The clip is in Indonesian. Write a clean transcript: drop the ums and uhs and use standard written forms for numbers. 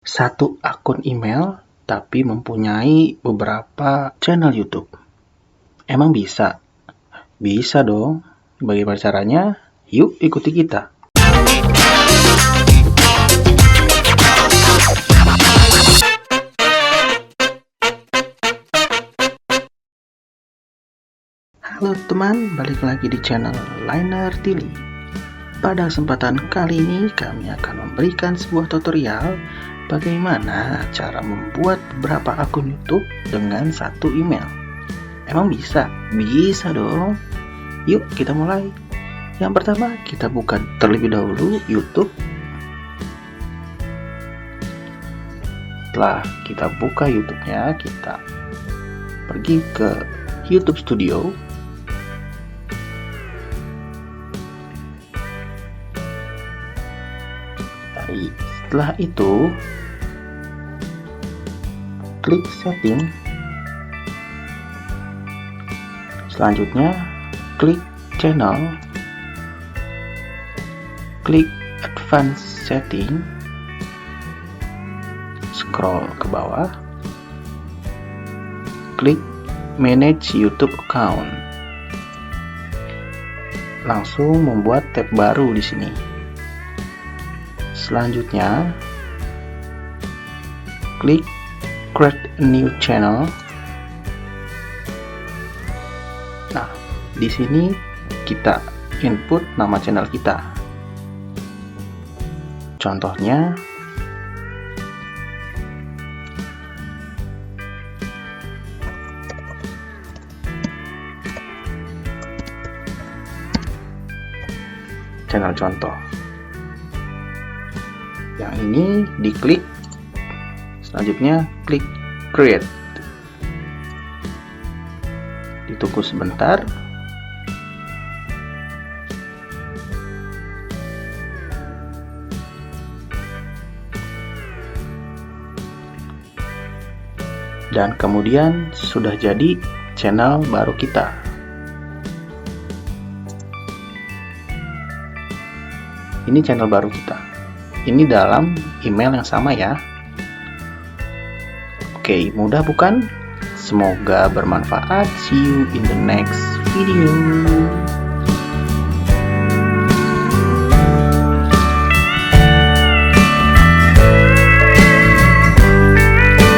Satu akun email tapi mempunyai beberapa channel YouTube. Emang bisa? Bisa dong. Bagaimana caranya? Yuk ikuti kita. Halo teman, balik lagi di channel Liner Tilly. Pada kesempatan kali ini kami akan memberikan sebuah tutorial bagaimana cara membuat beberapa akun YouTube dengan satu email. Emang bisa? Bisa dong. Yuk kita mulai. Yang pertama kita buka terlebih dahulu YouTube. Setelah kita buka YouTube-nya, kita pergi ke YouTube Studio. Setelah itu klik setting, selanjutnya klik channel, klik advanced setting, scroll ke bawah, klik manage YouTube account, langsung membuat tab baru di sini. Selanjutnya, klik create a new channel. Nah, di sini kita input nama channel kita. Contohnya, channel contoh. Yang ini diklik, selanjutnya klik create, ditunggu sebentar. Dan kemudian sudah jadi channel baru kita. Ini channel baru kita. Ini dalam email yang sama ya. Oke, mudah bukan? Semoga bermanfaat. See you in the next video.